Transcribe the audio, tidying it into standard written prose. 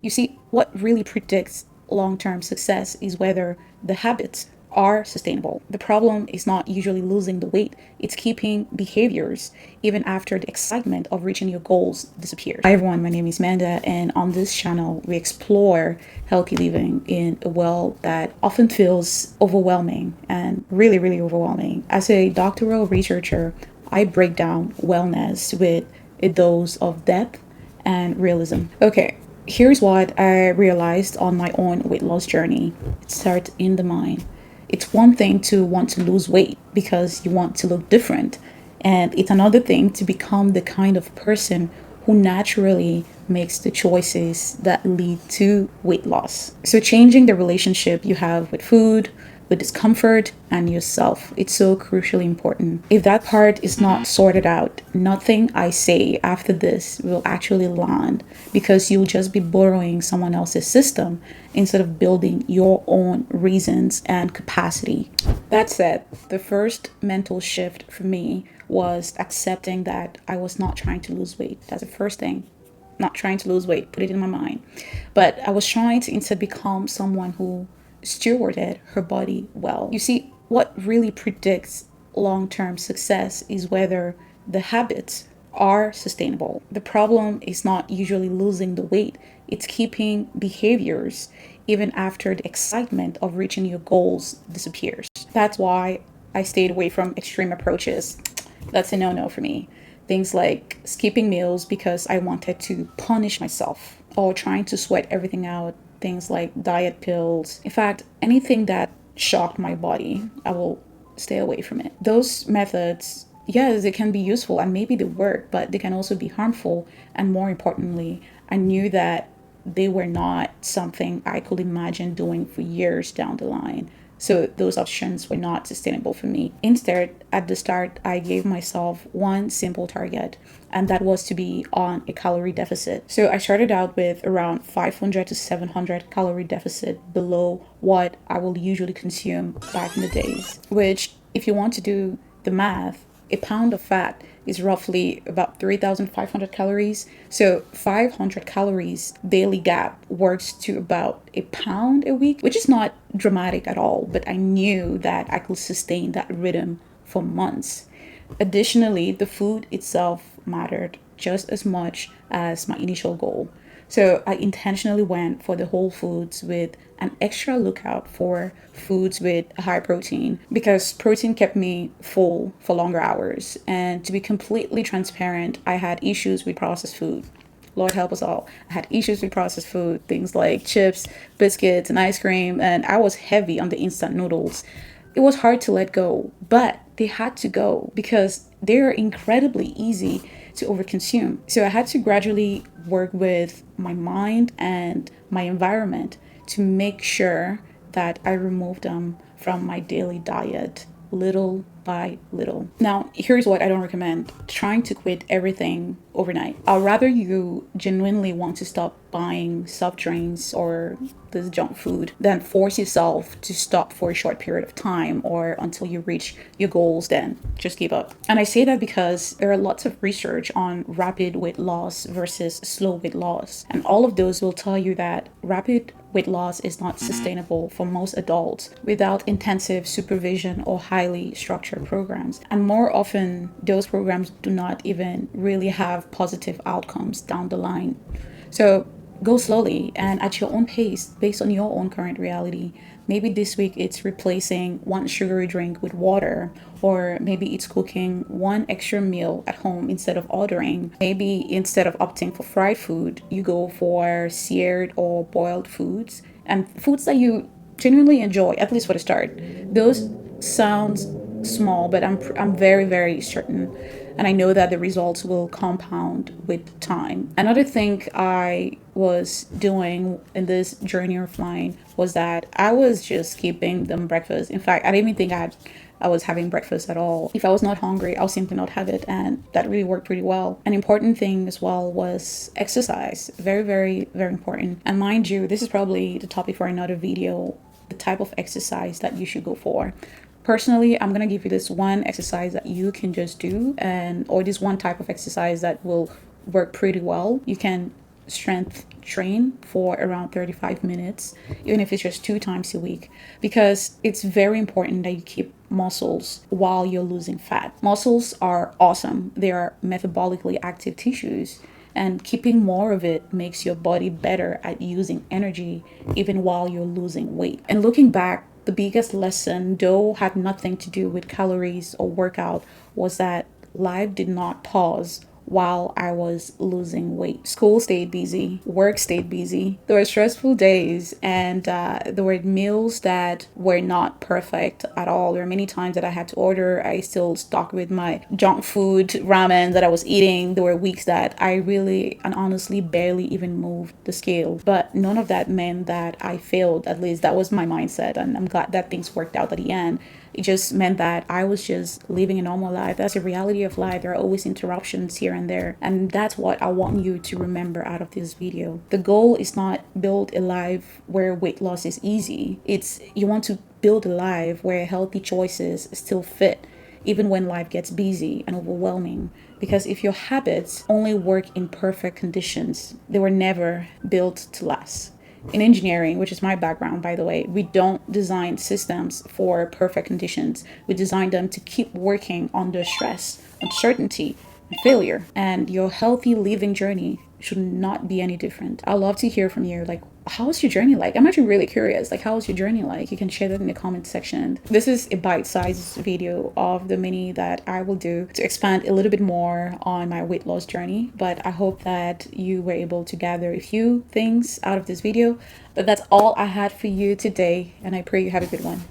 You see, what really predicts long term success is whether the habits are sustainable. The problem is not usually losing the weight, it's keeping behaviors even after the excitement of reaching your goals disappears. Hi everyone, my name is Manda, and on this channel, we explore healthy living in a world that often feels overwhelming and really, really overwhelming. As a doctoral researcher, I break down wellness with a dose of depth and realism. Okay, here's what I realized on my own weight loss journey. It starts in the mind. It's one thing to want to lose weight because you want to look different, and it's another thing to become the kind of person who naturally makes the choices that lead to weight loss. So, changing the relationship you have with food, with discomfort, and yourself. It's so crucially important. If that part is not sorted out, nothing I say after this will actually land because you'll just be borrowing someone else's system instead of building your own reasons and capacity. That said, the first mental shift for me was accepting that I was not trying to lose weight. That's the first thing. Not trying to lose weight, put it in my mind. But I was trying to instead become someone who stewarded her body well. You see, what really predicts long term success is whether the habits are sustainable. The problem is not usually losing the weight, it's keeping behaviors even after the excitement of reaching your goals disappears. That's why I stayed away from extreme approaches. That's a no no for me. Things like skipping meals because I wanted to punish myself, or trying to sweat everything out, things like diet pills. In fact, anything that shocked my body, I will stay away from it. Those methods, yes, they can be useful and maybe they work, but they can also be harmful. And more importantly, I knew that they were not something I could imagine doing for years down the line. So those options were not sustainable for me. Instead, at the start, I gave myself one simple target, and that was to be on a calorie deficit. So I started out with around 500 to 700 calorie deficit below what I will usually consume back in the days, which, if you want to do the math, a pound of fat is roughly about 3,500 calories. So 500 calories daily gap works to about a pound a week, which is not dramatic at all, but I knew that I could sustain that rhythm for months. Additionally, the food itself mattered just as much as my initial goal. So I intentionally went for the whole foods with an extra lookout for foods with high protein because protein kept me full for longer hours. And to be completely transparent, I had issues with processed food. Lord help us all. I had issues with processed food, things like chips, biscuits, and ice cream, and I was heavy on the instant noodles. It was hard to let go, but they had to go because they're incredibly easy to overconsume. So I had to gradually work with my mind and my environment to make sure that I remove them from my daily diet little by little. Now, here's what I don't recommend: trying to quit everything overnight. I'd rather you genuinely want to stop buying soft drinks or this junk food than force yourself to stop for a short period of time or until you reach your goals, then just give up. And I say that because there are lots of research on rapid weight loss versus slow weight loss. And all of those will tell you that rapid weight loss is not sustainable for most adults without intensive supervision or highly structured programs. And more often, those programs do not even really have positive outcomes down the line. So go slowly and at your own pace based on your own current reality. Maybe this week it's replacing one sugary drink with water, or maybe it's cooking one extra meal at home instead of ordering. Maybe instead of opting for fried food, you go for seared or boiled foods and foods that you genuinely enjoy, at least for the start. Those sounds small, but I'm very, very certain, and I know that the results will compound with time. Another thing I was doing in this journey of mine was that I was just skipping them breakfast. In fact, I didn't even think I was having breakfast at all. If I was not hungry, I'll simply not have it, and that really worked pretty well. An important thing as well was exercise. Very, very, very important. And mind you, this is probably the topic for another video, the type of exercise that you should go for. Personally, I'm gonna give you this one exercise that you can just do, or this one type of exercise that will work pretty well. You can strength train for around 35 minutes, even if it's just 2 times a week, because it's very important that you keep muscles while you're losing fat. Muscles are awesome, they are metabolically active tissues, and keeping more of it makes your body better at using energy even while you're losing weight. And looking back, the biggest lesson, though had nothing to do with calories or workout, was that life did not pause while I was losing weight. School stayed busy, work stayed busy. There were stressful days, and there were meals that were not perfect at all. There were many times that I had to order. I still stuck with my junk food ramen that I was eating. There were weeks that I really and honestly barely even moved the scale. But none of that meant that I failed. At least that was my mindset, and I'm glad that things worked out at the end. It just meant that I was just living a normal life. That's the reality of life. There are always interruptions here and there. And that's what I want you to remember out of this video. The goal is not build a life where weight loss is easy. It's you want to build a life where healthy choices still fit even when life gets busy and overwhelming. Because if your habits only work in perfect conditions, they were never built to last. In engineering, which is my background, by the way, we don't design systems for perfect conditions. We design them to keep working under stress, uncertainty, and failure. And your healthy living journey should not be any different. I'd love to hear from you. Like, how's your journey like? I'm actually really curious. Like, how's your journey like? You can share that in the comment section. This is a bite-sized video of the many that I will do to expand a little bit more on my weight loss journey. But I hope that you were able to gather a few things out of this video. But that's all I had for you today, and I pray you have a good one.